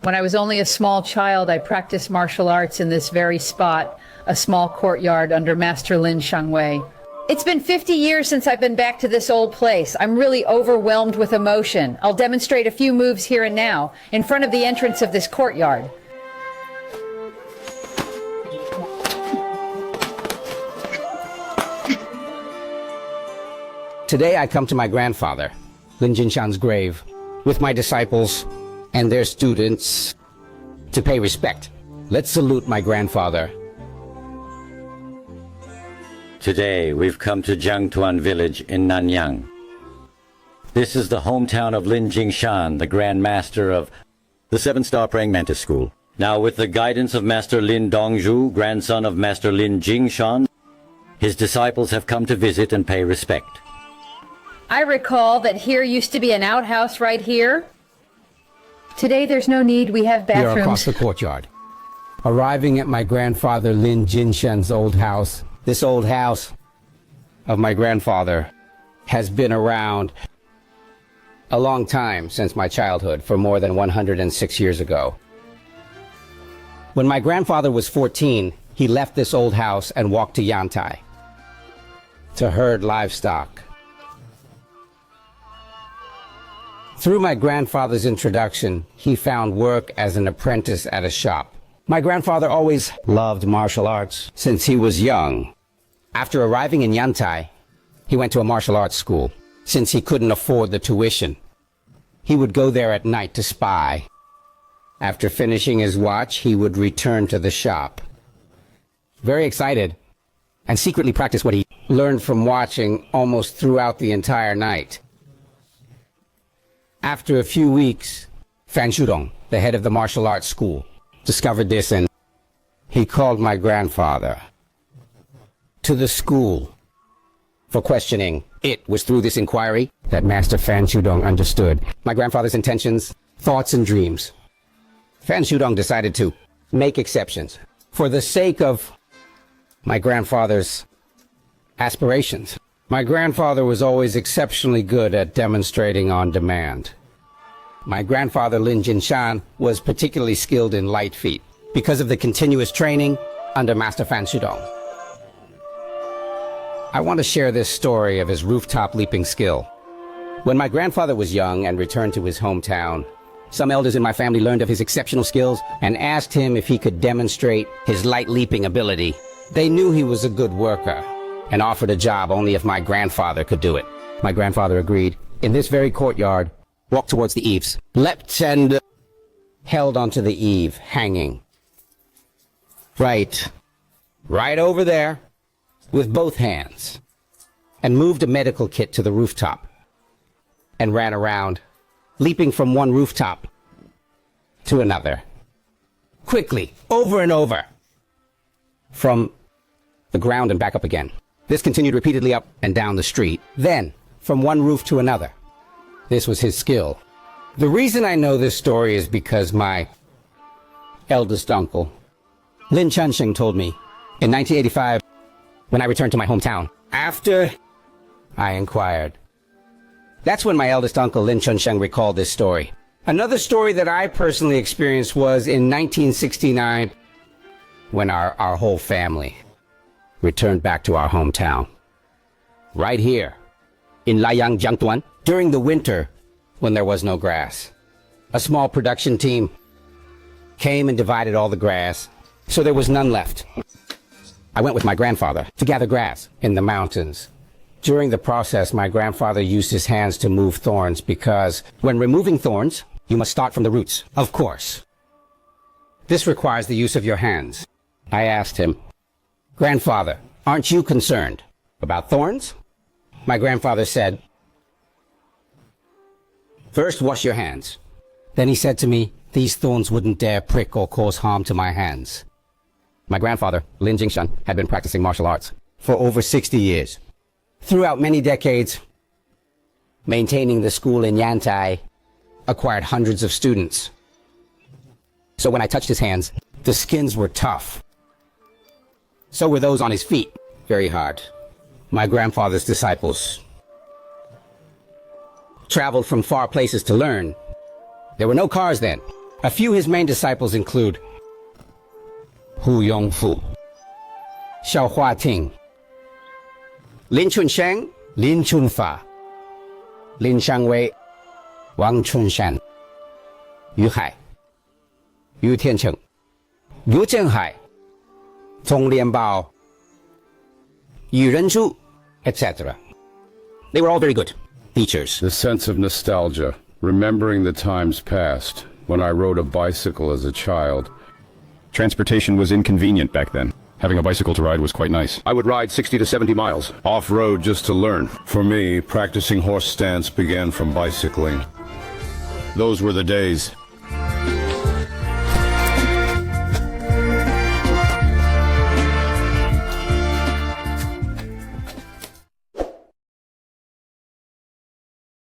When I was only a small child, I practiced martial arts in this very spot, a small courtyard under Master Lin Shangwei. It's been 50 years since I've been back to this old place. I'm really overwhelmed with emotion. I'll demonstrate a few moves here and now, in front of the entrance of this courtyard. Today I come to my grandfather, Lin Jingshan's grave, with my disciples and their students to pay respect. Let's salute my grandfather. Today we've come to Jiangtuan village in Nanyang. This is the hometown of Lin Jingshan, the Grand Master of the 7-star Praying Mantis School. Now, with the guidance of Master Lin Dongzhu, grandson of Master Lin Jingshan, his disciples have come to visit and pay respect. I recall that here used to be an outhouse right here. Today there's no need, we have bathrooms. Here across the courtyard. Arriving at my grandfather Lin Jingshan's old house. This old house of my grandfather has been around a long time, since my childhood, for more than 106 years ago. When my grandfather was 14, he left this old house and walked to Yantai to herd livestock. Through my grandfather's introduction, he found work as an apprentice at a shop. My grandfather always loved martial arts since he was young. After arriving in Yantai, he went to a martial arts school. Since he couldn't afford the tuition, he would go there at night to spy. After finishing his watch, he would return to the shop. Very excited, and secretly practice what he learned from watching almost throughout the entire night. After a few weeks, Fan Xudong, the head of the martial arts school, discovered this, and he called my grandfather to the school for questioning. It was through this inquiry that Master Fan Xudong understood my grandfather's intentions, thoughts, and dreams. Fan Xudong decided to make exceptions for the sake of my grandfather's aspirations. My grandfather was always exceptionally good at demonstrating on demand. My grandfather Lin Jingshan was particularly skilled in light feet because of the continuous training under Master Fan Xudong. I want to share this story of his rooftop leaping skill. When my grandfather was young and returned to his hometown, some elders in my family learned of his exceptional skills and asked him if he could demonstrate his light leaping ability. They knew he was a good worker and offered a job only if my grandfather could do it. My grandfather agreed. In this very courtyard, walked towards the eaves, leapt and held onto the eave, hanging. Right over there, with both hands, and moved a medical kit to the rooftop, and ran around, leaping from one rooftop to another. Quickly, over and over, from the ground and back up again. This continued repeatedly up and down the street, then from one roof to another. This was his skill. The reason I know this story is because my eldest uncle, Lin Chunsheng, told me in 1985, when I returned to my hometown. After I inquired. That's when my eldest uncle, Lin Chunsheng, recalled this story. Another story that I personally experienced was in 1969, when our whole family returned back to our hometown. Right here, in Layang, Jiangtuan, during the winter, when there was no grass. A small production team came and divided all the grass, so there was none left. I went with my grandfather to gather grass in the mountains. During the process, my grandfather used his hands to move thorns because when removing thorns, you must start from the roots, of course. This requires the use of your hands. I asked him, "Grandfather, aren't you concerned about thorns?" My grandfather said, "First, wash your hands." Then he said to me, "These thorns wouldn't dare prick or cause harm to my hands." My grandfather, Lin Jingshan, had been practicing martial arts for over 60 years. Throughout many decades, maintaining the school in Yantai, acquired hundreds of students. So when I touched his hands, the skins were tough. So were those on his feet, very hard. My grandfather's disciples traveled from far places to learn. There were no cars then. A few of his main disciples include Hu Yongfu, Xiao Huating, Lin Chunsheng, Lin Chunfa, Lin Shangwei, Wang Chunshan, Yu Hai, Yu Tiancheng, Yu Zhenghai, Zhong Lianbao, Yu Renzhu, etc. They were all very good teachers. The sense of nostalgia, remembering the times past, when I rode a bicycle as a child. Transportation was inconvenient back then. Having a bicycle to ride was quite nice. I would ride 60 to 70 miles. Off-road just to learn. For me, practicing horse stance began from bicycling. Those were the days.